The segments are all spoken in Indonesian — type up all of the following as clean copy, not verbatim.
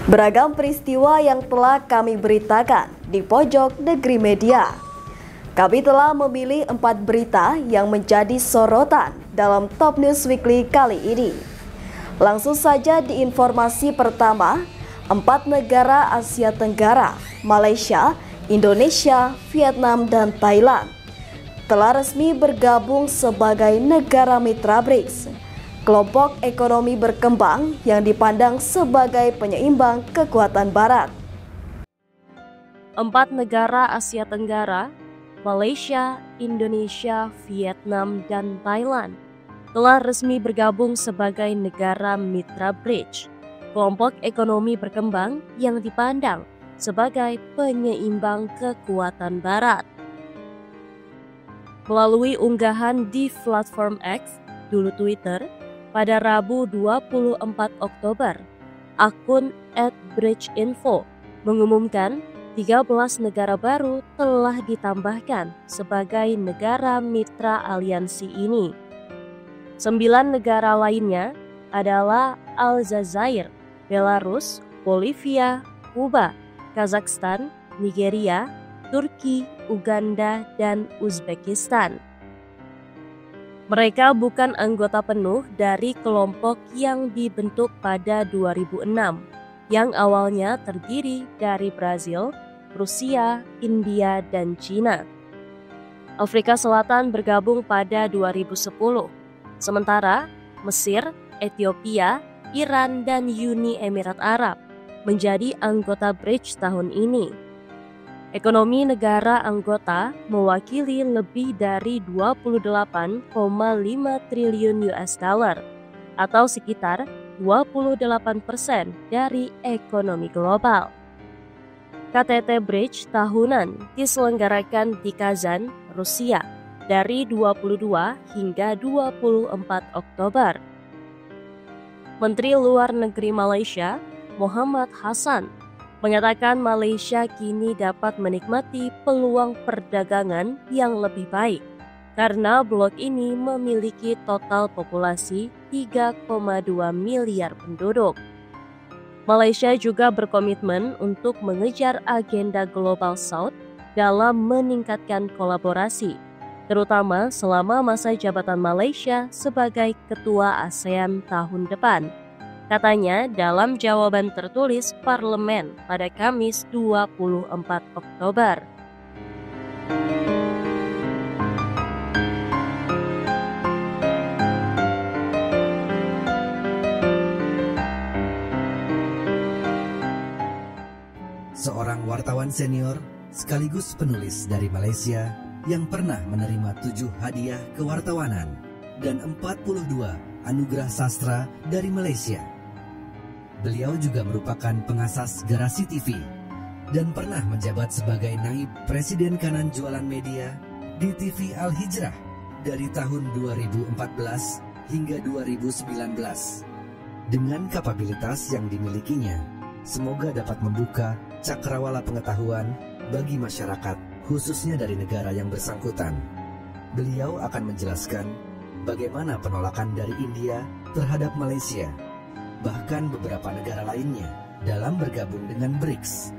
Beragam peristiwa yang telah kami beritakan di pojok negeri media. Kami telah memilih 4 berita yang menjadi sorotan dalam Top News Weekly kali ini. Langsung saja di informasi pertama, 4 negara Asia Tenggara, Malaysia, Indonesia, Vietnam, dan Thailand telah resmi bergabung sebagai negara mitra BRICS, kelompok ekonomi berkembang yang dipandang sebagai penyeimbang kekuatan Barat. 4 negara Asia Tenggara, Malaysia, Indonesia, Vietnam, dan Thailand telah resmi bergabung sebagai negara mitra BRICS, kelompok ekonomi berkembang yang dipandang sebagai penyeimbang kekuatan Barat. Melalui unggahan di platform X, dulu Twitter, pada Rabu 24 Oktober, akun @bridgeinfo mengumumkan 13 negara baru telah ditambahkan sebagai negara mitra aliansi ini. 9 negara lainnya adalah Aljazair, Belarus, Bolivia, Kuba, Kazakhstan, Nigeria, Turki, Uganda, dan Uzbekistan. Mereka bukan anggota penuh dari kelompok yang dibentuk pada 2006, yang awalnya terdiri dari Brazil, Rusia, India, dan China. Afrika Selatan bergabung pada 2010, sementara Mesir, Ethiopia, Iran, dan Uni Emirat Arab menjadi anggota BRICS tahun ini. Ekonomi negara anggota mewakili lebih dari 28,5 triliun US dollar atau sekitar 28% dari ekonomi global. KTT BRICS tahunan diselenggarakan di Kazan, Rusia dari 22 hingga 24 Oktober. Menteri Luar Negeri Malaysia, Muhammad Hassan, mengatakan Malaysia kini dapat menikmati peluang perdagangan yang lebih baik karena blok ini memiliki total populasi 3,2 miliar penduduk. Malaysia juga berkomitmen untuk mengejar agenda Global South dalam meningkatkan kolaborasi, terutama selama masa jabatan Malaysia sebagai ketua ASEAN tahun depan. Katanya dalam jawaban tertulis parlemen pada Kamis 24 Oktober. Seorang wartawan senior sekaligus penulis dari Malaysia yang pernah menerima 7 hadiah kewartawanan dan 42 anugerah sastra dari Malaysia. Beliau juga merupakan pengasas Garasi TV dan pernah menjabat sebagai naib presiden kanan jualan media di TV Al Hijrah dari tahun 2014 hingga 2019. Dengan kapabilitas yang dimilikinya, semoga dapat membuka cakrawala pengetahuan bagi masyarakat, khususnya dari negara yang bersangkutan. Beliau akan menjelaskan bagaimana penolakan dari India terhadap Malaysia, bahkan beberapa negara lainnya dalam bergabung dengan BRICS,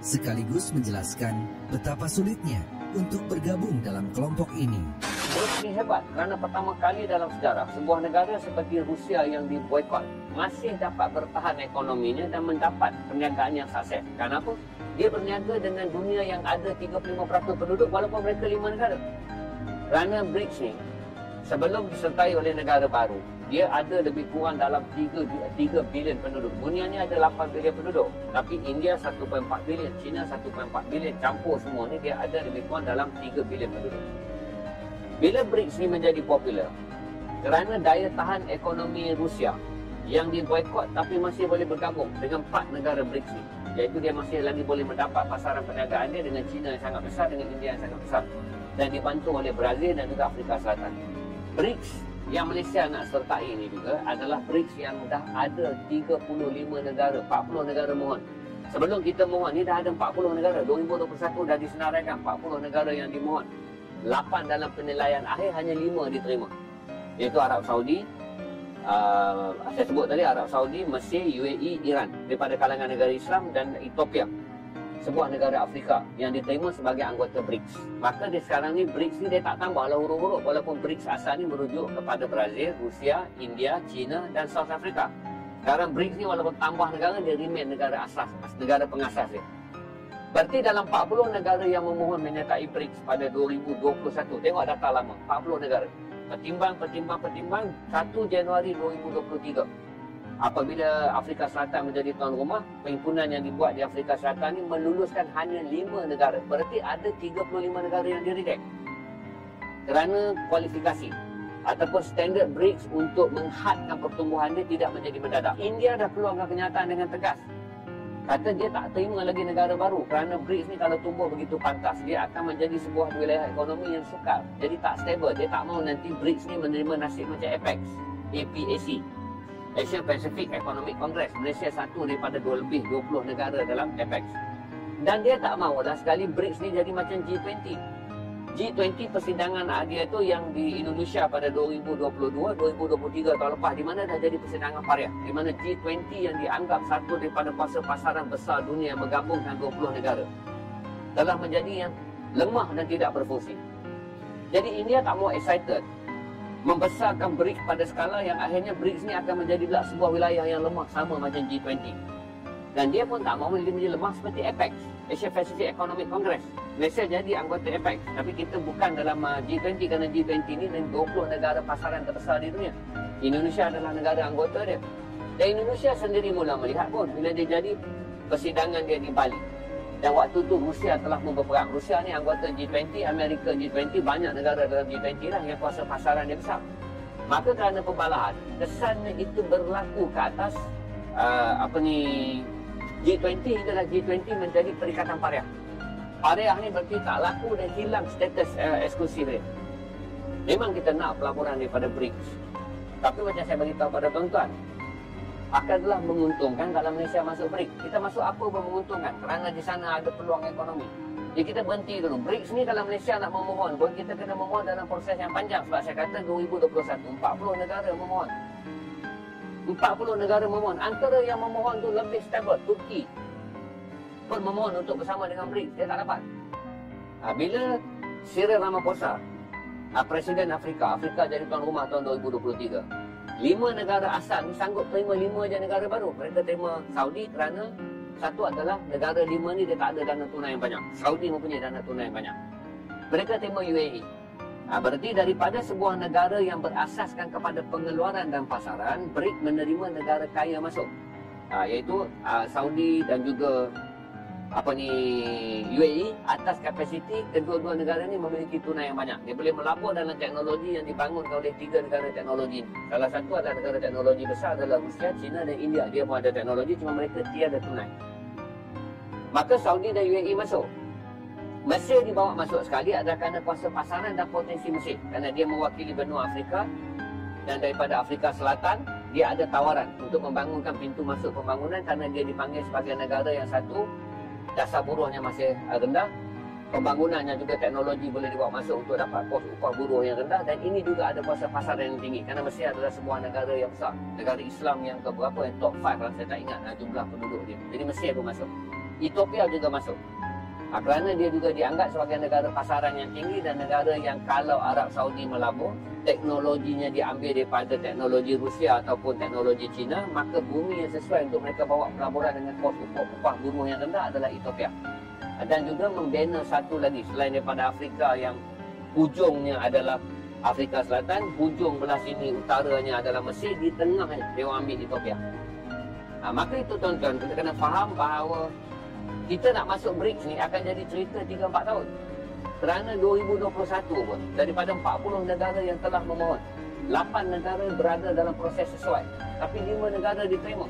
sekaligus menjelaskan betapa sulitnya untuk bergabung dalam kelompok ini. BRICS ini hebat kerana pertama kali dalam sejarah sebuah negara seperti Rusia yang diboikot masih dapat bertahan ekonominya dan mendapat perniagaan yang sukses. Kenapa? Dia berniaga dengan dunia yang ada 35% penduduk walaupun mereka 5 negara. Kerana BRICS ni sebelum disertai oleh negara baru, dia ada lebih kurang dalam 3 bilion penduduk. Dunia ni ada 8 bilion penduduk. Tapi India 1.4 bilion, China 1.4 bilion, campur semua ni dia ada lebih kurang dalam 3 bilion penduduk. Bila BRICS ni menjadi popular, kerana daya tahan ekonomi Rusia yang diboikot tapi masih boleh bergabung dengan 4 negara BRICS ni, iaitu dia masih lagi boleh mendapat pasaran perniagaan dia dengan China yang sangat besar, dengan India yang sangat besar, dan dibantu oleh Brazil dan juga Afrika Selatan. BRICS yang Malaysia nak sertai ini juga adalah BRICS yang dah ada 35 negara, 40 negara mohon. Sebelum kita mohon ni dah ada 40 negara, 2021 dah disenaraikan 40 negara yang dimohon. 8 dalam penilaian akhir, hanya 5 diterima, iaitu Arab Saudi, saya sebut tadi Arab Saudi, Mesir, UAE, Iran daripada kalangan negara Islam dan Ethiopia, sebuah negara Afrika yang diterima sebagai anggota BRICS. Maka di sekarang ni BRICS ni dia tak tambahlah huruf-huruf, walaupun BRICS asal ni merujuk kepada Brazil, Rusia, India, China dan South Africa. Sekarang BRICS ni walaupun tambah negara, dia remain negara asas, negara pengasas dia. Berarti dalam 40 negara yang memohon menyertai BRICS pada 2021, tengok data lama, 40 negara. Pertimbang, 1 Januari 2023. Apabila Afrika Selatan menjadi tuan rumah, perhimpunan yang dibuat di Afrika Selatan ini meluluskan hanya 5 negara. Berarti ada 35 negara yang di-reject kerana kualifikasi ataupun standard BRICS untuk menghadkan pertumbuhan dia tidak menjadi mendadak. India dah keluarkan kenyataan dengan tegas. Kata dia tak terima lagi negara baru kerana BRICS ni kalau tumbuh begitu pantas, dia akan menjadi sebuah wilayah ekonomi yang sukar. Jadi tak stable. Dia tak mahu nanti BRICS ni menerima nasib macam APEC, APAC, Asia Pacific Economic Congress. Malaysia satu daripada 20 negara dalam APEC. Dan dia tak mahu dah sekali BRICS ni jadi macam G20. G20 persidangan dia tu yang di Indonesia pada 2022, 2023 tahun lepas, di mana dah jadi persidangan pariah. Di mana G20 yang dianggap satu daripada pasaran besar dunia yang menggabungkan 20 negara telah menjadi yang lemah dan tidak berfungsi. Jadi India tak mau excited membesarkan BRICS pada skala yang akhirnya BRICS ni akan menjadi pula sebuah wilayah yang lemah sama macam G20. Dan dia pun tak mahu dia menjadi lemah seperti APEC, Asia Pacific Economic Congress. Malaysia jadi anggota APEC, tapi kita bukan dalam G20 kerana G20 ni dan 20 negara pasaran terbesar di dunia. Indonesia adalah negara anggota dia. Dan Indonesia sendiri mula melihat pun bila dia jadi persidangan dia di Bali. Dan waktu tu Rusia telah berperang. Rusia ni anggota G20, Amerika G20, banyak negara dalam G20 lah yang kuasa pasaran dia besar. Maka kerana perbalahan, kesannya itu berlaku ke atas G20 adalah G20 menjadi perikatan pariah. Pariah ni berarti tak laku dan hilang status eksklusif dia. Memang kita nak pelaburan daripada BRICS. Tapi macam saya beritahu pada tuan-tuan, akanlah menguntungkan kalau Malaysia masuk BRICS. Kita masuk apa pun menguntungkan kerana di sana ada peluang ekonomi. Jadi kita berhenti dulu. BRICS ni kalau Malaysia nak memohon pun, kita kena memohon dalam proses yang panjang. Sebab saya kata 2021, 40 negara memohon. 40 negara memohon. Antara yang memohon tu lebih stable, Turki pun memohon untuk bersama dengan BRICS. Dia tak dapat. Bila Cyril Ramaphosa, Presiden Afrika jadi tuan rumah tahun 2023, 5 negara asal ni sanggup terima 5 je negara baru. Mereka terima Saudi kerana satu adalah negara 5 ni dia tak ada dana tunai yang banyak. Saudi mempunyai dana tunai yang banyak. Mereka terima UAE. Berarti daripada sebuah negara yang berasaskan kepada pengeluaran dan pasaran, BRICS menerima negara kaya masuk, iaitu Saudi dan juga UAE. Atas kapasiti kedua-dua negara ni memiliki tunai yang banyak. Dia boleh melabur dalam teknologi yang dibangunkan oleh 3 negara teknologi. Salah satu adalah negara teknologi besar adalah Rusia, China dan India. Dia pun ada teknologi, cuma mereka tiada tunai. Maka Saudi dan UAE masuk. Mesir dibawa masuk sekali adalah kerana kuasa pasaran dan potensi Mesir. Kerana dia mewakili benua Afrika dan daripada Afrika Selatan, dia ada tawaran untuk membangunkan pintu masuk pembangunan kerana dia dipanggil sebagai negara yang satu, dasar buruhnya masih rendah, pembangunannya juga teknologi boleh dibawa masuk untuk dapat kos upah buruh yang rendah, dan ini juga ada kuasa pasaran yang tinggi kerana Mesir adalah sebuah negara yang besar, negara Islam yang keberapa, yang top 5 kalau saya tak ingat jumlah penduduk dia. Jadi Mesir pun masuk. Ethiopia juga masuk. Kerana dia juga dianggap sebagai negara pasaran yang tinggi dan negara yang kalau Arab Saudi melabur, teknologinya diambil daripada teknologi Rusia ataupun teknologi China, maka bumi yang sesuai untuk mereka bawa pelaburan dengan kos upah buruh yang rendah adalah Ethiopia. Dan juga membina satu lagi selain daripada Afrika yang hujungnya adalah Afrika Selatan, hujung belah sini utaranya adalah Mesir, di tengahnya dia ambil Ethiopia. Maka itu tuan-tuan, kita kena faham bahawa kita nak masuk BRICS ni akan jadi cerita 3-4 tahun. Kerana 2021 pun, daripada 40 negara yang telah memohon, 8 negara berada dalam proses sesuai. Tapi 5 negara diterima.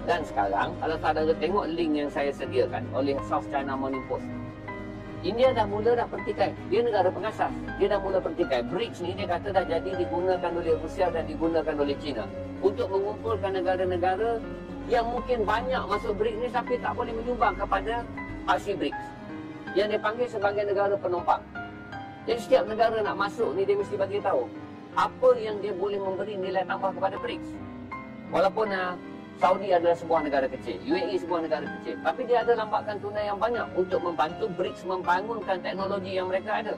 Dan sekarang, kalau saudara tengok link yang saya sediakan oleh South China Morning Post, India dah mula pertikai. Dia negara pengasas. Dia dah mula pertikai. BRICS ni dia kata dah jadi digunakan oleh Rusia dan digunakan oleh China untuk mengumpulkan negara-negara yang mungkin banyak masuk BRICS ni tapi tak boleh menyumbang kepada aksi BRICS, yang dia panggil sebagai negara penumpang. Jadi setiap negara nak masuk ni dia mesti bagi tahu apa yang dia boleh memberi nilai tambah kepada BRICS. Walaupun Saudi adalah sebuah negara kecil, UAE sebuah negara kecil, tapi dia ada lambakan tunai yang banyak untuk membantu BRICS membangunkan teknologi yang mereka ada.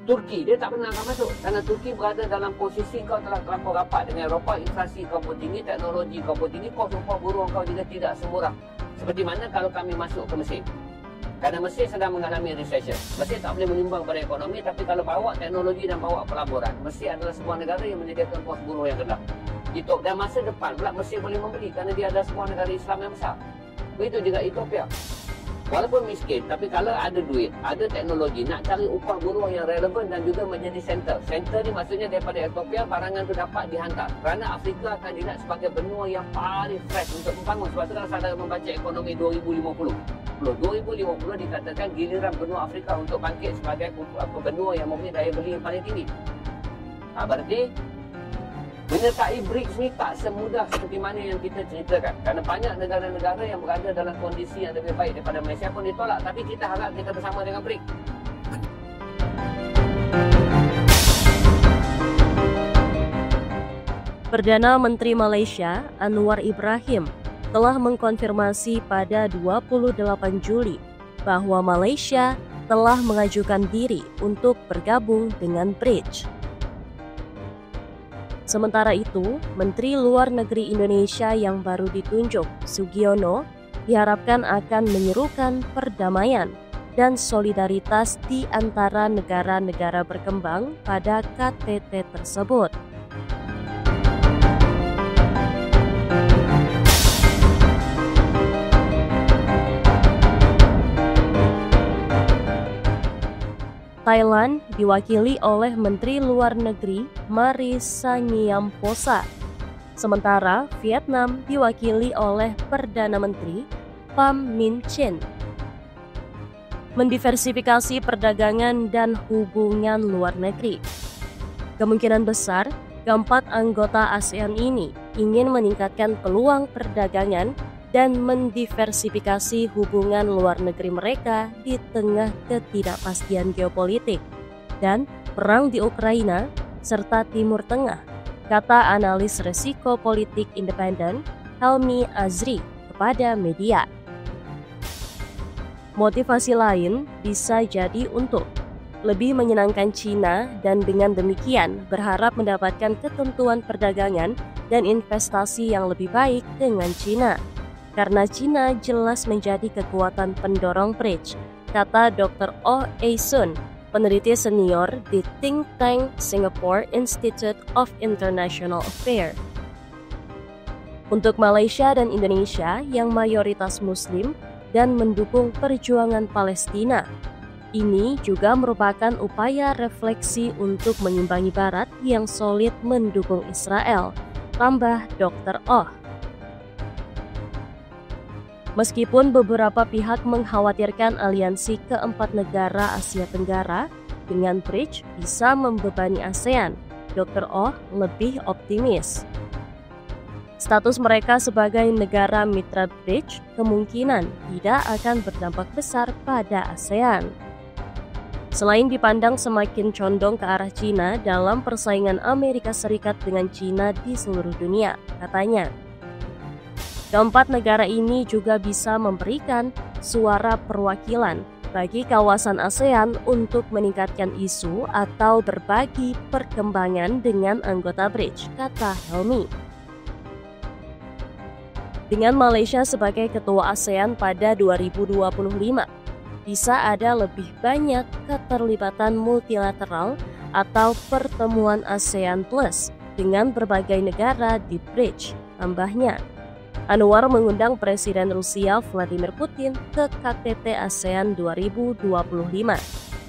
Turki, dia tak pernah akan masuk kerana Turki berada dalam posisi kau telah terlampau rapat dengan Eropah, inflasi kau pun tinggi, teknologi kau pun tinggi, kos upah buruh kau juga tidak semurah seperti mana kalau kami masuk ke Mesir. Kerana Mesir sedang mengalami recession. Mesir tak boleh menyumbang pada ekonomi, tapi kalau bawa teknologi dan bawa pelaburan, Mesir adalah sebuah negara yang menyediakan kos buruh yang rendah. Dan masa depan pula Mesir boleh membeli kerana dia adalah sebuah negara Islam yang besar. Begitu juga Ethiopia. Walaupun miskin, tapi kalau ada duit, ada teknologi, nak cari upah buruh yang relevan dan juga menjadi center. Center ni maksudnya daripada Ethiopia, barangan tu dapat dihantar. Kerana Afrika akan dilihat sebagai benua yang paling fresh untuk membangun. Sebab tu kalau saudara membaca ekonomi 2050. 2050 dikatakan giliran benua Afrika untuk bangkit sebagai benua yang mempunyai daya beli yang paling tinggi. Berarti menyertai BRICS ni tak semudah seperti mana yang kita ceritakan. Kerana banyak negara-negara yang berada dalam kondisi yang lebih baik daripada Malaysia pun ditolak. Tapi kita harap kita bersama dengan BRICS. Perdana Menteri Malaysia Anwar Ibrahim telah mengkonfirmasi pada 28 Juli bahwa Malaysia telah mengajukan diri untuk bergabung dengan BRICS. Sementara itu, Menteri Luar Negeri Indonesia yang baru ditunjuk, Sugiono, diharapkan akan menyerukan perdamaian dan solidaritas di antara negara-negara berkembang pada KTT tersebut. Thailand diwakili oleh Menteri Luar Negeri Marissa Nyiamposa, sementara Vietnam diwakili oleh Perdana Menteri Pham Minh Chinh. Mendiversifikasi perdagangan dan hubungan luar negeri. Kemungkinan besar, keempat anggota ASEAN ini ingin meningkatkan peluang perdagangan dan mendiversifikasi hubungan luar negeri mereka di tengah ketidakpastian geopolitik dan perang di Ukraina serta Timur Tengah, kata analis resiko politik independen Helmi Azri kepada media. Motivasi lain bisa jadi untuk lebih menyenangkan China dan dengan demikian berharap mendapatkan ketentuan perdagangan dan investasi yang lebih baik dengan China. Karena China jelas menjadi kekuatan pendorong BRICS, kata Dr. Oh Ae-sun, peneliti senior di think tank Singapore Institute of International Affairs. Untuk Malaysia dan Indonesia yang mayoritas Muslim dan mendukung perjuangan Palestina, ini juga merupakan upaya refleksi untuk mengimbangi Barat yang solid mendukung Israel, tambah Dr. Oh. Meskipun beberapa pihak mengkhawatirkan aliansi keempat negara Asia Tenggara dengan BRICS bisa membebani ASEAN, Dr. Oh lebih optimis. Status mereka sebagai negara mitra BRICS kemungkinan tidak akan berdampak besar pada ASEAN. Selain dipandang semakin condong ke arah China dalam persaingan Amerika Serikat dengan China di seluruh dunia, katanya. Keempat negara ini juga bisa memberikan suara perwakilan bagi kawasan ASEAN untuk meningkatkan isu atau berbagi perkembangan dengan anggota BRICS, kata Helmi. Dengan Malaysia sebagai ketua ASEAN pada 2025, bisa ada lebih banyak keterlibatan multilateral atau pertemuan ASEAN Plus dengan berbagai negara di BRICS, tambahnya. Anwar mengundang Presiden Rusia Vladimir Putin ke KTT ASEAN 2025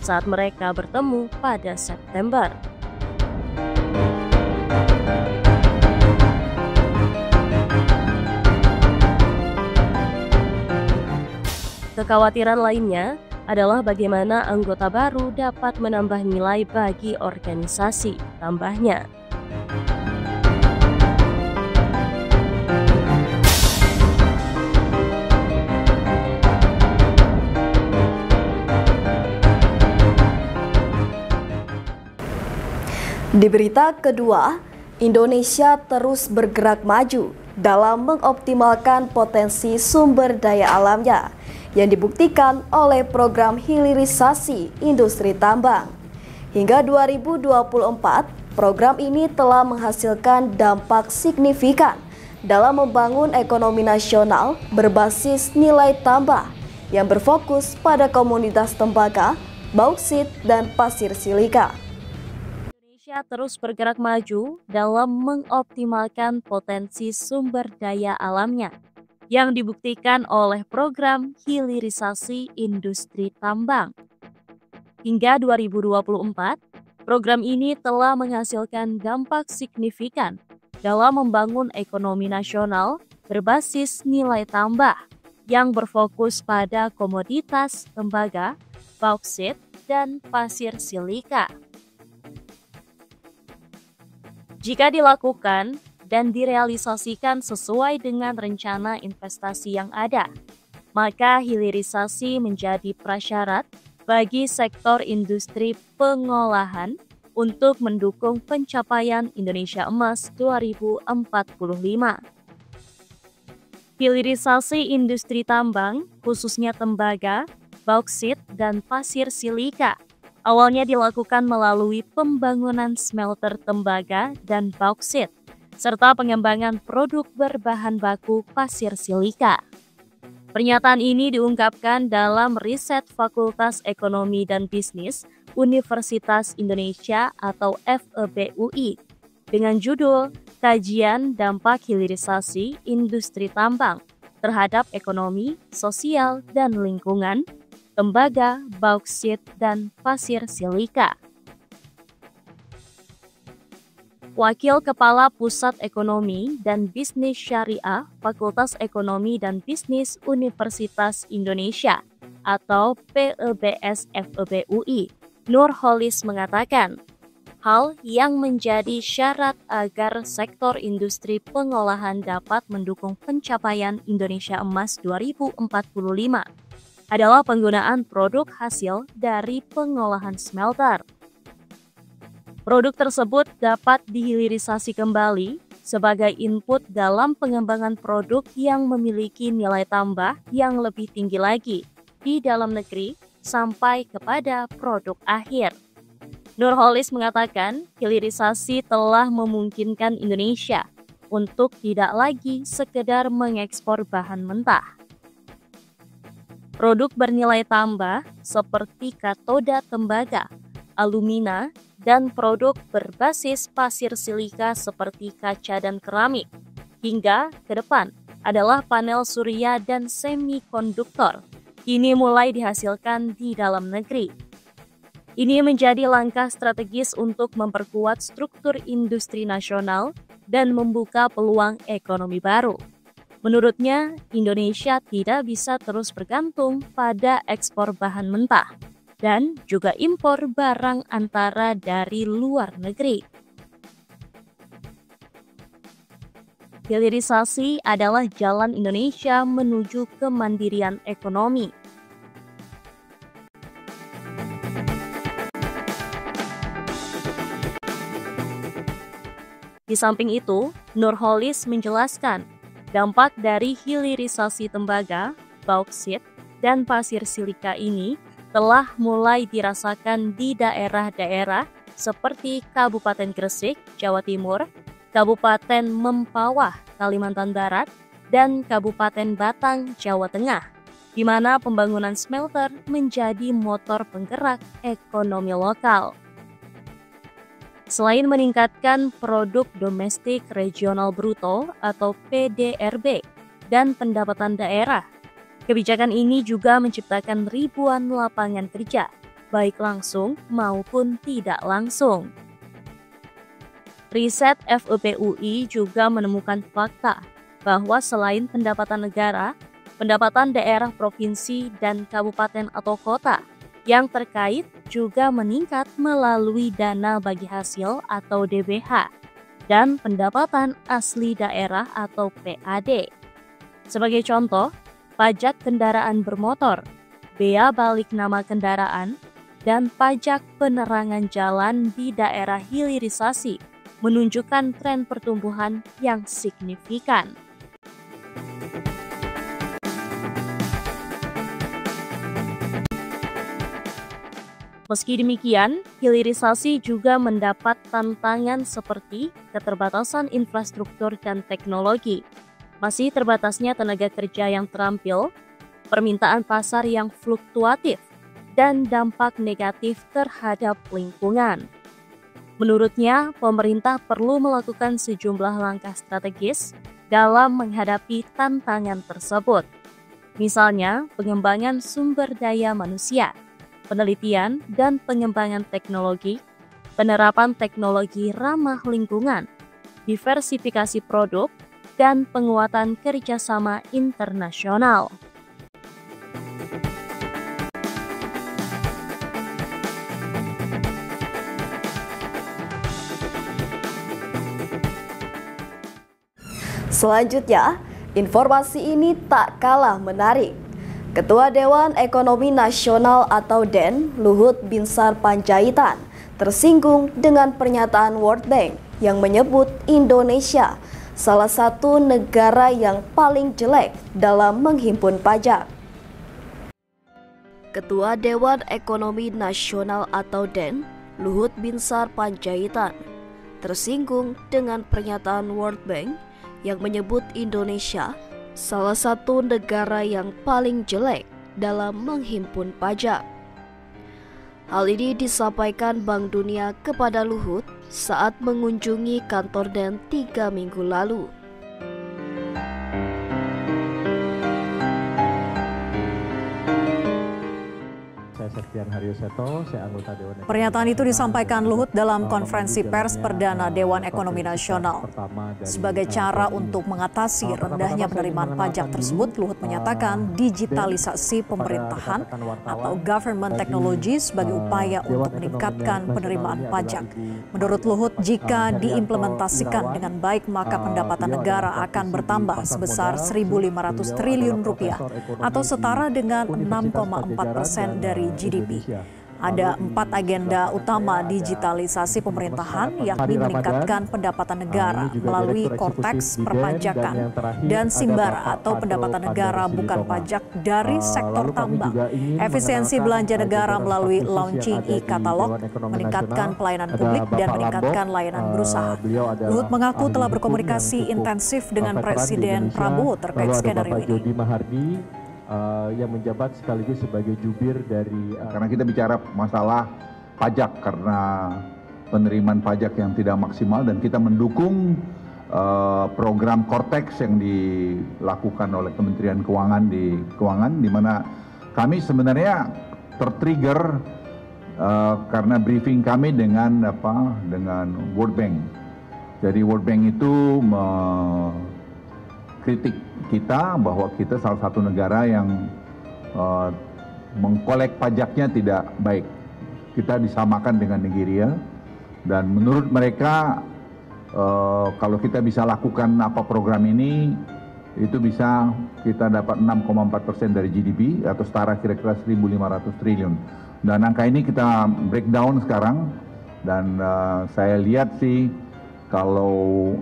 saat mereka bertemu pada September. Kekhawatiran lainnya adalah bagaimana anggota baru dapat menambah nilai bagi organisasi, tambahnya. Di berita kedua, Indonesia terus bergerak maju dalam mengoptimalkan potensi sumber daya alamnya yang dibuktikan oleh program hilirisasi industri tambang. Hingga 2024, program ini telah menghasilkan dampak signifikan dalam membangun ekonomi nasional berbasis nilai tambah yang berfokus pada komoditas tembaga, bauksit, dan pasir silika. Indonesia terus bergerak maju dalam mengoptimalkan potensi sumber daya alamnya yang dibuktikan oleh program hilirisasi industri tambang. Hingga 2024, program ini telah menghasilkan dampak signifikan dalam membangun ekonomi nasional berbasis nilai tambah yang berfokus pada komoditas tembaga, bauksit, dan pasir silika. Jika dilakukan dan direalisasikan sesuai dengan rencana investasi yang ada, maka hilirisasi menjadi prasyarat bagi sektor industri pengolahan untuk mendukung pencapaian Indonesia Emas 2045. Hilirisasi industri tambang, khususnya tembaga, bauksit, dan pasir silika, awalnya dilakukan melalui pembangunan smelter tembaga dan bauksit, serta pengembangan produk berbahan baku pasir silika. Pernyataan ini diungkapkan dalam riset Fakultas Ekonomi dan Bisnis Universitas Indonesia atau FEBUI dengan judul Kajian Dampak Hilirisasi Industri Tambang terhadap Ekonomi, Sosial, dan Lingkungan, tembaga, bauksit, dan pasir silika. Wakil Kepala Pusat Ekonomi dan Bisnis Syariah Fakultas Ekonomi dan Bisnis Universitas Indonesia atau PEBS FEBUI, Nurholis mengatakan, hal yang menjadi syarat agar sektor industri pengolahan dapat mendukung pencapaian Indonesia Emas 2045 adalah penggunaan produk hasil dari pengolahan smelter. Produk tersebut dapat dihilirisasi kembali sebagai input dalam pengembangan produk yang memiliki nilai tambah yang lebih tinggi lagi di dalam negeri sampai kepada produk akhir. Nurholis mengatakan hilirisasi telah memungkinkan Indonesia untuk tidak lagi sekedar mengekspor bahan mentah. Produk bernilai tambah seperti katoda tembaga, alumina, dan produk berbasis pasir silika seperti kaca dan keramik, hingga ke depan adalah panel surya dan semikonduktor. Kini mulai dihasilkan di dalam negeri. Ini menjadi langkah strategis untuk memperkuat struktur industri nasional dan membuka peluang ekonomi baru. Menurutnya, Indonesia tidak bisa terus bergantung pada ekspor bahan mentah dan juga impor barang antara dari luar negeri. Hilirisasi adalah jalan Indonesia menuju kemandirian ekonomi. Di samping itu, Nurholis menjelaskan dampak dari hilirisasi tembaga, bauksit, dan pasir silika ini telah mulai dirasakan di daerah-daerah seperti Kabupaten Gresik, Jawa Timur, Kabupaten Mempawah, Kalimantan Barat, dan Kabupaten Batang, Jawa Tengah, di mana pembangunan smelter menjadi motor penggerak ekonomi lokal. Selain meningkatkan produk domestik regional bruto atau PDRB dan pendapatan daerah, kebijakan ini juga menciptakan ribuan lapangan kerja, baik langsung maupun tidak langsung. Riset FEBUI juga menemukan fakta bahwa selain pendapatan negara, pendapatan daerah provinsi dan kabupaten atau kota yang terkait juga meningkat melalui dana bagi hasil atau DBH dan pendapatan asli daerah atau PAD. Sebagai contoh, pajak kendaraan bermotor, bea balik nama kendaraan, dan pajak penerangan jalan di daerah hilirisasi menunjukkan tren pertumbuhan yang signifikan. Meski demikian, hilirisasi juga mendapat tantangan seperti keterbatasan infrastruktur dan teknologi, masih terbatasnya tenaga kerja yang terampil, permintaan pasar yang fluktuatif, dan dampak negatif terhadap lingkungan. Menurutnya, pemerintah perlu melakukan sejumlah langkah strategis dalam menghadapi tantangan tersebut. Misalnya, pengembangan sumber daya manusia, penelitian dan pengembangan teknologi, penerapan teknologi ramah lingkungan, diversifikasi produk, dan penguatan kerjasama internasional. Selanjutnya, informasi ini tak kalah menarik. Ketua Dewan Ekonomi Nasional atau DEN, Luhut Binsar Panjaitan, tersinggung dengan pernyataan World Bank yang menyebut Indonesia salah satu negara yang paling jelek dalam menghimpun pajak. Ketua Dewan Ekonomi Nasional atau DEN, Luhut Binsar Panjaitan, tersinggung dengan pernyataan World Bank yang menyebut Indonesia salah satu negara yang paling jelek dalam menghimpun pajak. Hal ini disampaikan Bank Dunia kepada Luhut saat mengunjungi kantor DEN 3 minggu lalu. Pernyataan itu disampaikan Luhut dalam konferensi pers perdana Dewan Ekonomi Nasional. Sebagai cara untuk mengatasi rendahnya penerimaan pajak tersebut, Luhut menyatakan digitalisasi pemerintahan atau government technology sebagai upaya untuk meningkatkan penerimaan pajak. Menurut Luhut, jika diimplementasikan dengan baik maka pendapatan negara akan bertambah sebesar 1.500 triliun rupiah atau setara dengan 6,4% dari GDP. Ada 4 agenda utama digitalisasi pemerintahan, yakni meningkatkan pendapatan negara melalui korteks perpajakan dan simbara atau pendapatan negara bukan pajak dari sektor tambang, efisiensi belanja negara melalui launching e-katalog, meningkatkan pelayanan publik dan meningkatkan layanan berusaha. Luhut mengaku telah berkomunikasi intensif dengan Presiden Prabowo terkait skenario ini. Yang menjabat sekaligus sebagai jubir dari karena kita bicara masalah pajak karena penerimaan pajak yang tidak maksimal dan kita mendukung program Cortex yang dilakukan oleh Kementerian Keuangan di mana kami sebenarnya tertrigger karena briefing kami dengan World Bank. Jadi World Bank itu kritik kita bahwa kita salah satu negara yang mengkolek pajaknya tidak baik. Kita disamakan dengan Nigeria dan menurut mereka kalau kita bisa lakukan program ini itu bisa kita dapat 6,4% dari GDP atau setara kira-kira 1.500 triliun. Dan angka ini kita breakdown sekarang dan saya lihat sih kalau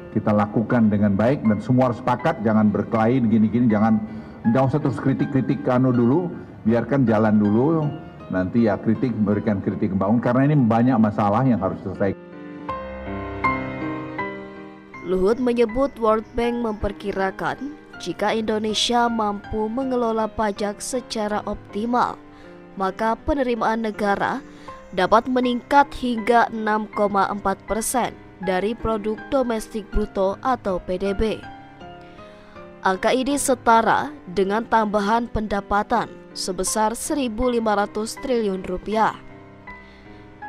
kita lakukan dengan baik dan semua harus sepakat, jangan berkelahi gini-gini, jangan usah terus kritik-kritik dulu, biarkan jalan dulu, nanti ya berikan kritik bangun karena ini banyak masalah yang harus selesai. Luhut menyebut World Bank memperkirakan jika Indonesia mampu mengelola pajak secara optimal, maka penerimaan negara dapat meningkat hingga 6,4% dari produk domestik bruto atau PDB. Angka ini setara dengan tambahan pendapatan sebesar 1.500 triliun rupiah.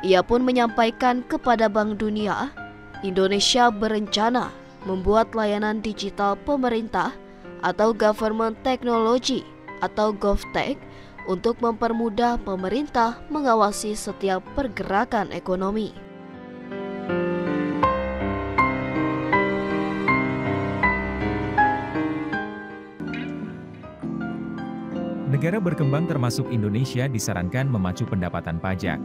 Ia pun menyampaikan kepada Bank Dunia, Indonesia berencana membuat layanan digital pemerintah atau government technology atau GovTech untuk mempermudah pemerintah mengawasi setiap pergerakan ekonomi. negara berkembang termasuk Indonesia disarankan memacu pendapatan pajak.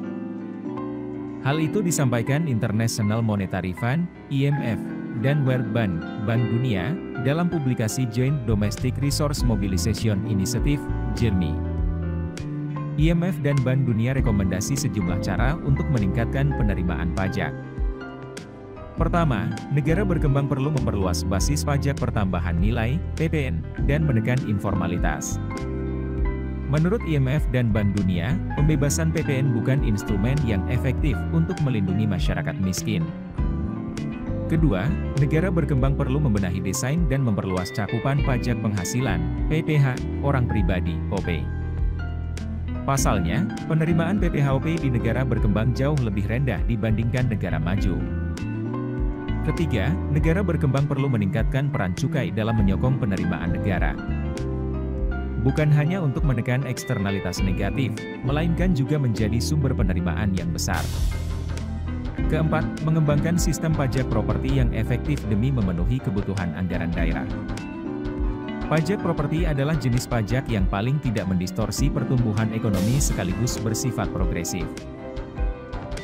Hal itu disampaikan International Monetary Fund, IMF, dan World Bank, Bank Dunia, dalam publikasi Joint Domestic Resource Mobilization Initiative, JERMI. IMF dan Bank Dunia rekomendasi sejumlah cara untuk meningkatkan penerimaan pajak. Pertama, negara berkembang perlu memperluas basis pajak pertambahan nilai, PPN, dan menekan informalitas. Menurut IMF dan Bank Dunia, pembebasan PPN bukan instrumen yang efektif untuk melindungi masyarakat miskin. Kedua, negara berkembang perlu membenahi desain dan memperluas cakupan pajak penghasilan, PPh, orang pribadi, OP. Pasalnya, penerimaan PPh-OP di negara berkembang jauh lebih rendah dibandingkan negara maju. Ketiga, negara berkembang perlu meningkatkan peran cukai dalam menyokong penerimaan negara. Bukan hanya untuk menekan eksternalitas negatif, melainkan juga menjadi sumber penerimaan yang besar. Keempat, mengembangkan sistem pajak properti yang efektif demi memenuhi kebutuhan anggaran daerah. Pajak properti adalah jenis pajak yang paling tidak mendistorsi pertumbuhan ekonomi sekaligus bersifat progresif.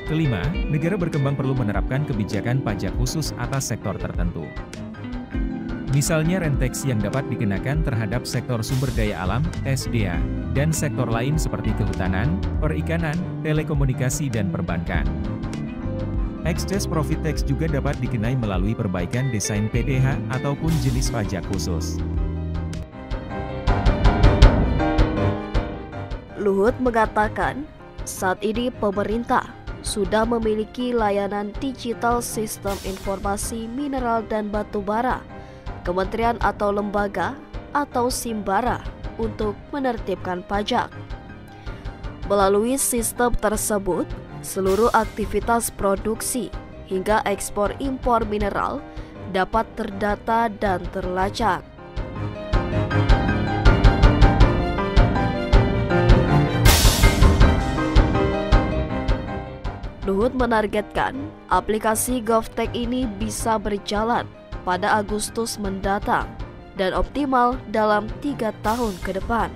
Kelima, negara berkembang perlu menerapkan kebijakan pajak khusus atas sektor tertentu. Misalnya renteks yang dapat dikenakan terhadap sektor sumber daya alam, SDA, dan sektor lain seperti kehutanan, perikanan, telekomunikasi dan perbankan. Excess profit tax juga dapat dikenai melalui perbaikan desain PPh ataupun jenis pajak khusus. Luhut mengatakan, saat ini pemerintah sudah memiliki layanan digital sistem informasi mineral dan batu bara, kementerian atau lembaga, atau Simbara untuk menertibkan pajak. Melalui sistem tersebut, seluruh aktivitas produksi hingga ekspor impor mineral dapat terdata dan terlacak. Luhut menargetkan aplikasi GovTech ini bisa berjalan pada Agustus mendatang dan optimal dalam 3 tahun ke depan.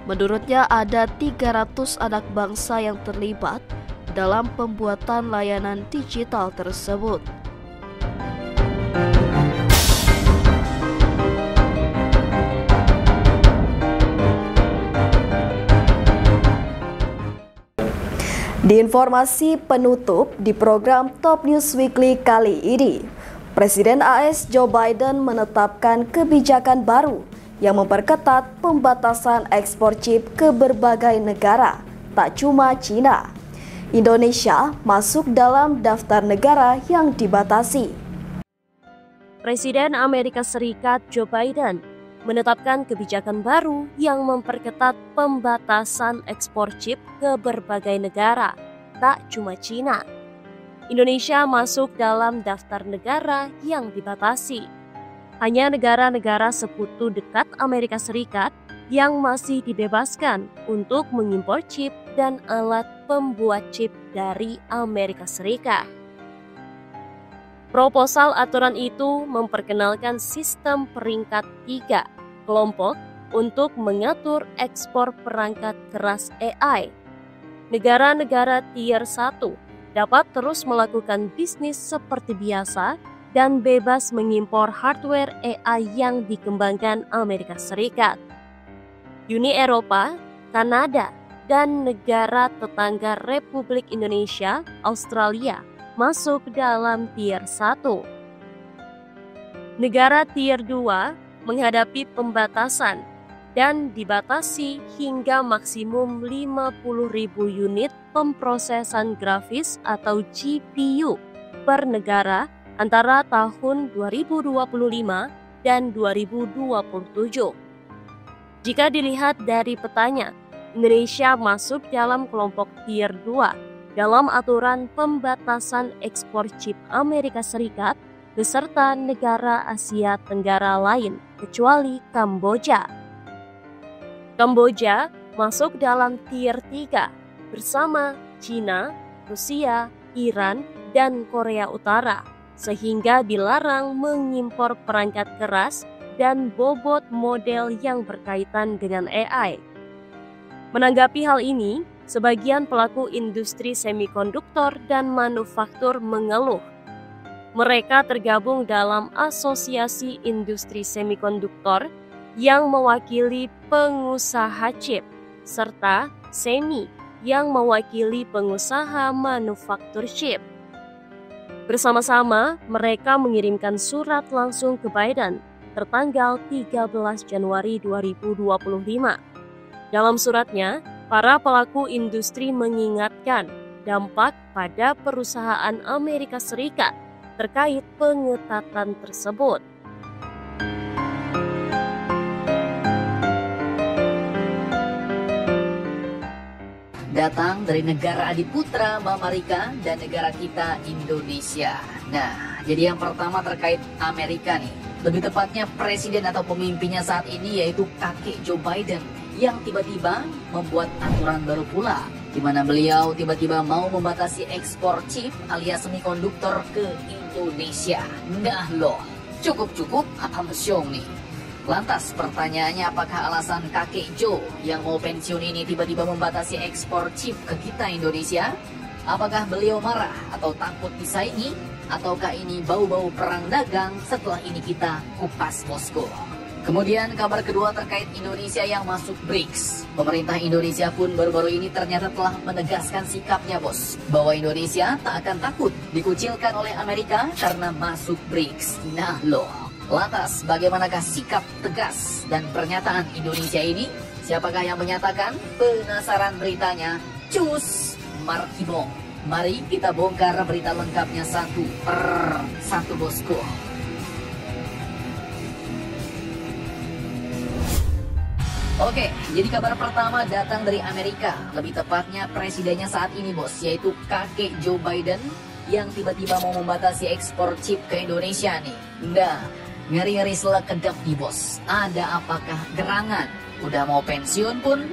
Menurutnya ada 300 anak bangsa yang terlibat dalam pembuatan layanan digital tersebut. Di informasi penutup di program Top News Weekly kali ini, Presiden AS Joe Biden menetapkan kebijakan baru yang memperketat pembatasan ekspor chip ke berbagai negara, tak cuma Cina. Indonesia masuk dalam daftar negara yang dibatasi. Presiden Amerika Serikat Joe Biden menetapkan kebijakan baru yang memperketat pembatasan ekspor chip ke berbagai negara, tak cuma Cina. Indonesia masuk dalam daftar negara yang dibatasi. Hanya negara-negara sekutu dekat Amerika Serikat yang masih dibebaskan untuk mengimpor chip dan alat pembuat chip dari Amerika Serikat. Proposal aturan itu memperkenalkan sistem peringkat 3 kelompok untuk mengatur ekspor perangkat keras AI. Negara-negara tier 1 dapat terus melakukan bisnis seperti biasa dan bebas mengimpor hardware AI yang dikembangkan Amerika Serikat. Uni Eropa, Kanada, dan negara tetangga Republik Indonesia, Australia masuk dalam tier 1. Negara tier 2 menghadapi pembatasan dan dibatasi hingga maksimum 50.000 unit pemrosesan grafis atau GPU per negara antara tahun 2025 dan 2027. Jika dilihat dari petanya, Indonesia masuk dalam kelompok tier 2 dalam aturan pembatasan ekspor chip Amerika Serikat beserta negara Asia Tenggara lain kecuali Kamboja. Kamboja masuk dalam tier 3 bersama China, Rusia, Iran, dan Korea Utara, sehingga dilarang mengimpor perangkat keras dan bobot model yang berkaitan dengan AI. Menanggapi hal ini, sebagian pelaku industri semikonduktor dan manufaktur mengeluh. Mereka tergabung dalam Asosiasi Industri Semikonduktor yang mewakili pengusaha chip, serta SEMI yang mewakili pengusaha manufaktur chip. Bersama-sama, mereka mengirimkan surat langsung ke Biden tertanggal 13 Januari 2025. Dalam suratnya, para pelaku industri mengingatkan dampak pada perusahaan Amerika Serikat terkait pengetatan tersebut. Datang dari negara adiputra Amerika dan negara kita Indonesia. Nah, jadi yang pertama terkait Amerika nih. Lebih tepatnya presiden atau pemimpinnya saat ini yaitu kakek Joe Biden yang tiba-tiba membuat aturan baru pula, di mana beliau tiba-tiba mau membatasi ekspor chip alias semikonduktor ke Indonesia. Nah loh, cukup-cukup Amsyong nih. Lantas pertanyaannya, apakah alasan kakek Joe yang mau pensiun ini tiba-tiba membatasi ekspor chip ke kita Indonesia? Apakah beliau marah atau takut disaingi? Ataukah ini bau-bau perang dagang? Setelah ini kita kupas bosku. Kemudian kabar kedua terkait Indonesia yang masuk BRICS. Pemerintah Indonesia pun baru-baru ini ternyata telah menegaskan sikapnya bos, bahwa Indonesia tak akan takut dikucilkan oleh Amerika karena masuk BRICS. Nah loh, lantas bagaimanakah sikap tegas dan pernyataan Indonesia ini? Siapakah yang menyatakan? Penasaran beritanya? Cus Markibong. Mari kita bongkar berita lengkapnya satu per satu bosku. Oke, jadi kabar pertama datang dari Amerika. Lebih tepatnya presidennya saat ini bos, yaitu kakek Joe Biden yang tiba-tiba mau membatasi ekspor chip ke Indonesia nih. Nah, ngeri-ngeri selak kedap nih bos. Ada apakah gerangan? Udah mau pensiun pun,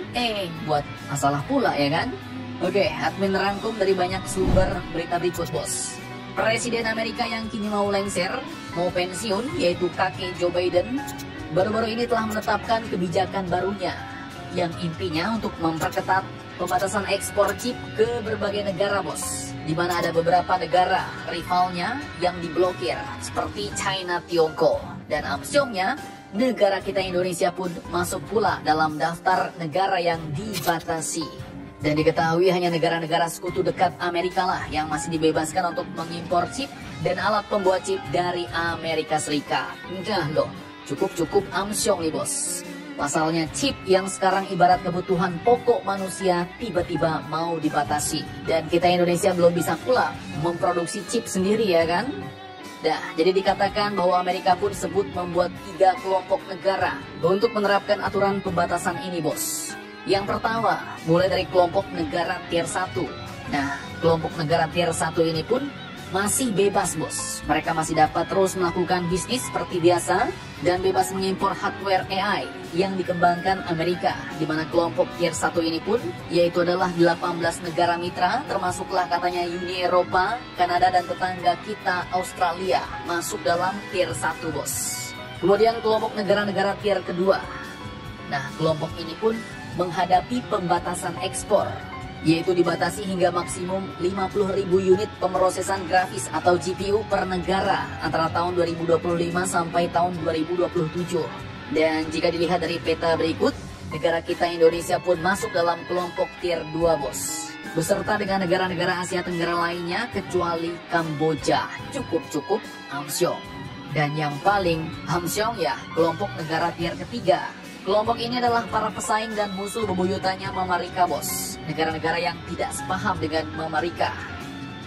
buat masalah pula ya kan? Oke, admin rangkum dari banyak sumber berita berikut bos. Presiden Amerika yang kini mau lengser, mau pensiun, yaitu kakek Joe Biden, baru-baru ini telah menetapkan kebijakan barunya yang intinya untuk memperketat pembatasan ekspor chip ke berbagai negara bos, di mana ada beberapa negara rivalnya yang diblokir seperti China, Tiongkok, dan amsyongnya negara kita Indonesia pun masuk pula dalam daftar negara yang dibatasi. Dan diketahui hanya negara-negara sekutu dekat Amerika lah yang masih dibebaskan untuk mengimpor chip dan alat pembuat chip dari Amerika Serikat. Nah loh, cukup-cukup amsyong nih bos. Pasalnya chip yang sekarang ibarat kebutuhan pokok manusia tiba-tiba mau dibatasi. Dan kita Indonesia belum bisa pula memproduksi chip sendiri ya kan? Nah, jadi dikatakan bahwa Amerika pun sebut membuat 3 kelompok negara untuk menerapkan aturan pembatasan ini bos. Yang pertama, mulai dari kelompok negara tier 1. Nah, kelompok negara tier 1 ini pun masih bebas bos. Mereka masih dapat terus melakukan bisnis seperti biasa dan bebas mengimpor hardware AI yang dikembangkan Amerika. Di mana kelompok tier 1 ini pun yaitu adalah 18 negara mitra, termasuklah katanya Uni Eropa, Kanada dan tetangga kita Australia masuk dalam tier 1 bos. Kemudian kelompok negara-negara tier kedua. Nah, kelompok ini pun menghadapi pembatasan ekspor, yaitu dibatasi hingga maksimum 50.000 unit pemrosesan grafis atau GPU per negara antara tahun 2025 sampai tahun 2027. Dan jika dilihat dari peta berikut, negara kita Indonesia pun masuk dalam kelompok tier 2 bos, beserta dengan negara-negara Asia Tenggara lainnya kecuali Kamboja. Cukup-cukup amsyong. Dan yang paling amsyong ya kelompok negara tier ketiga. Kelompok ini adalah para pesaing dan musuh bebuyutannya Amerika bos. Negara-negara yang tidak sepaham dengan Amerika.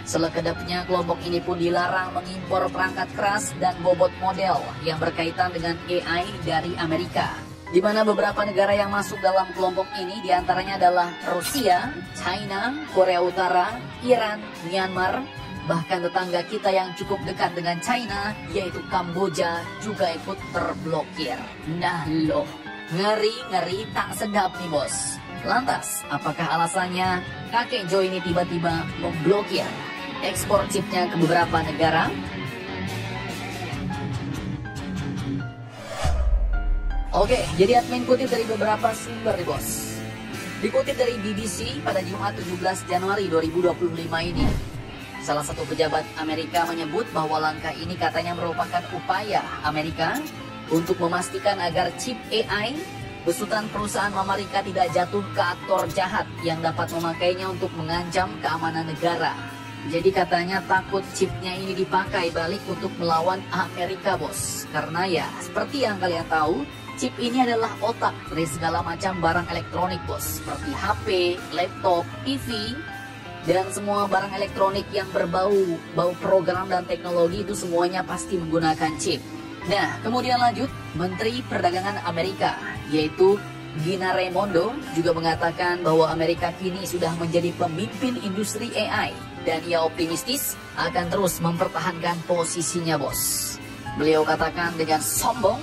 Selekedapnya kelompok ini pun dilarang mengimpor perangkat keras dan bobot model yang berkaitan dengan AI dari Amerika. Di mana beberapa negara yang masuk dalam kelompok ini diantaranya adalah Rusia, China, Korea Utara, Iran, Myanmar, bahkan tetangga kita yang cukup dekat dengan China yaitu Kamboja juga ikut terblokir. Nah loh, ngeri-ngeri tak sedap nih bos. Lantas, apakah alasannya kakek Joe ini tiba-tiba memblokir ekspor chipnya ke beberapa negara? Oke, jadi admin kutip dari beberapa sumber nih bos. Dikutip dari BBC pada Jumat 17 Januari 2025 ini, salah satu pejabat Amerika menyebut bahwa langkah ini katanya merupakan upaya Amerika untuk memastikan agar chip AI besutan perusahaan Amerika tidak jatuh ke aktor jahat yang dapat memakainya untuk mengancam keamanan negara. Jadi katanya takut chipnya ini dipakai balik untuk melawan Amerika bos. Karena ya seperti yang kalian tahu, chip ini adalah otak dari segala macam barang elektronik bos, seperti HP, laptop, TV, dan semua barang elektronik yang berbau program dan teknologi itu semuanya pasti menggunakan chip. Nah, kemudian lanjut, Menteri Perdagangan Amerika, yaitu Gina Raimondo, juga mengatakan bahwa Amerika kini sudah menjadi pemimpin industri AI, dan ia optimistis akan terus mempertahankan posisinya bos. Beliau katakan dengan sombong,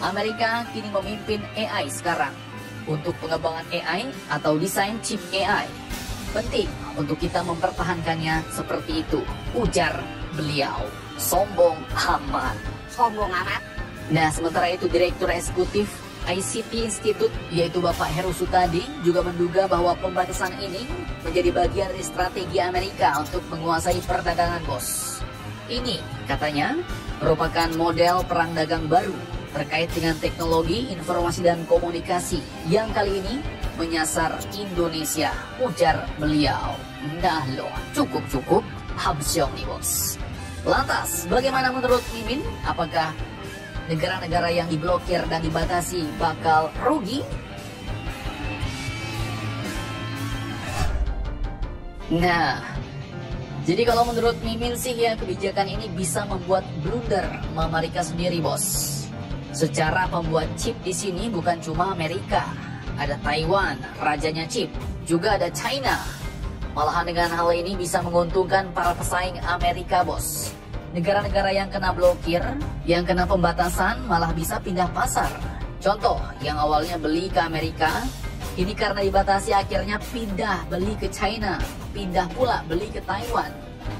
Amerika kini memimpin AI sekarang. Untuk pengembangan AI atau desain chip AI, penting untuk kita mempertahankannya seperti itu, ujar beliau. Sombong amat. Sombong amat. Nah, sementara itu Direktur Eksekutif ICT Institute, yaitu Bapak Heru Sutadi, juga menduga bahwa pembatasan ini menjadi bagian dari strategi Amerika untuk menguasai perdagangan bos. Ini, katanya, merupakan model perang dagang baru terkait dengan teknologi, informasi, dan komunikasi yang kali ini menyasar Indonesia, ujar beliau. Nah loh, cukup, habsyong nih bos. Lantas, bagaimana menurut Mimin? Apakah negara-negara yang diblokir dan dibatasi bakal rugi? Nah, jadi kalau menurut Mimin sih ya, kebijakan ini bisa membuat blunder Amerika sendiri bos. Secara pembuat chip di sini bukan cuma Amerika, ada Taiwan, rajanya chip, juga ada China. Malahan dengan hal ini bisa menguntungkan para pesaing Amerika bos. Negara-negara yang kena blokir, yang kena pembatasan malah bisa pindah pasar. Contoh, yang awalnya beli ke Amerika, ini karena dibatasi akhirnya pindah beli ke China, pindah pula beli ke Taiwan.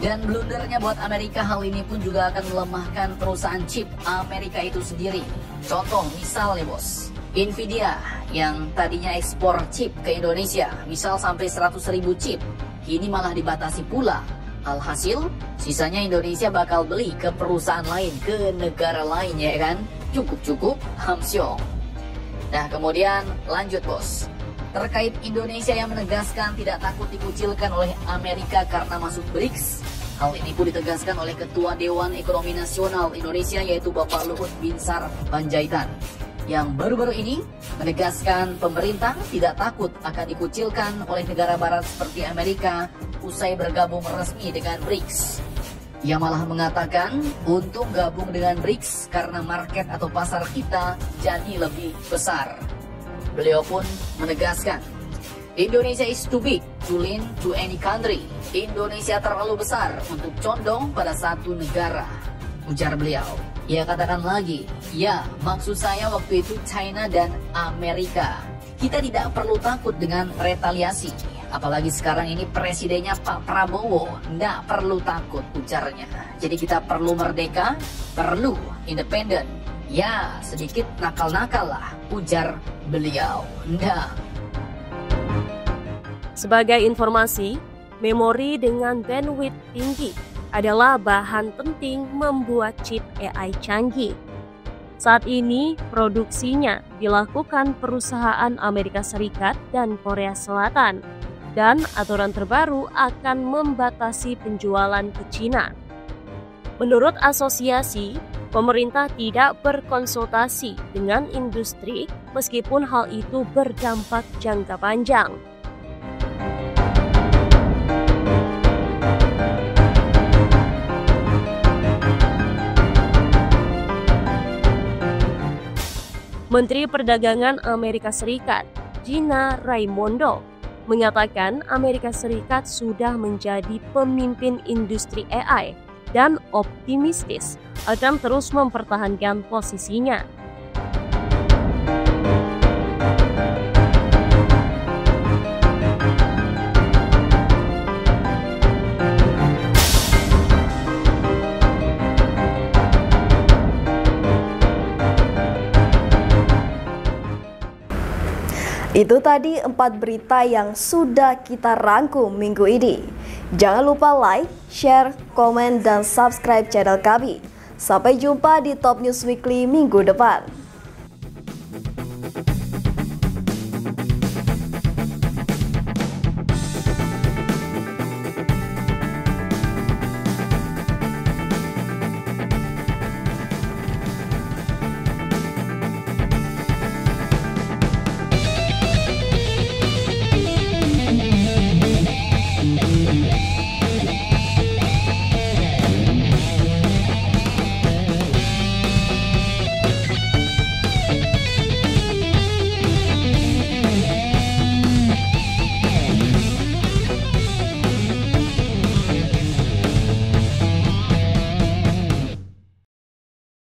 Dan blundernya buat Amerika hal ini pun juga akan melemahkan perusahaan chip Amerika itu sendiri. Contoh misalnya bos, Nvidia yang tadinya ekspor chip ke Indonesia, misal sampai 100.000 chip, kini malah dibatasi pula. Alhasil, sisanya Indonesia bakal beli ke perusahaan lain, ke negara lain ya kan? Cukup, hamsyong. Nah kemudian lanjut bos. Terkait Indonesia yang menegaskan tidak takut dikucilkan oleh Amerika karena masuk BRICS. Hal ini pun ditegaskan oleh Ketua Dewan Ekonomi Nasional Indonesia, yaitu Bapak Luhut Binsar Panjaitan, yang baru-baru ini menegaskan pemerintah tidak takut akan dikucilkan oleh negara barat seperti Amerika usai bergabung resmi dengan BRICS. Ia malah mengatakan untuk gabung dengan BRICS karena market atau pasar kita jadi lebih besar. Beliau pun menegaskan, Indonesia is too big to lean to any country. Indonesia terlalu besar untuk condong pada satu negara, ujar beliau. Ia katakan lagi, ya maksud saya waktu itu China dan Amerika. Kita tidak perlu takut dengan retaliasi. Apalagi sekarang ini presidennya Pak Prabowo, nggak perlu takut, ujarnya. Jadi kita perlu merdeka, perlu independen. Ya, sedikit nakal-nakal lah, ujar beliau. Nah. Sebagai informasi, memori dengan bandwidth tinggi adalah bahan penting membuat chip AI canggih. Saat ini, produksinya dilakukan perusahaan Amerika Serikat dan Korea Selatan, dan aturan terbaru akan membatasi penjualan ke Cina. Menurut asosiasi, pemerintah tidak berkonsultasi dengan industri meskipun hal itu berdampak jangka panjang. Menteri Perdagangan Amerika Serikat, Gina Raimondo, mengatakan Amerika Serikat sudah menjadi pemimpin industri AI dan optimistis akan terus mempertahankan posisinya. Itu tadi 4 berita yang sudah kita rangkum minggu ini. Jangan lupa like, share, komen, dan subscribe channel kami. Sampai jumpa di Top News Weekly minggu depan.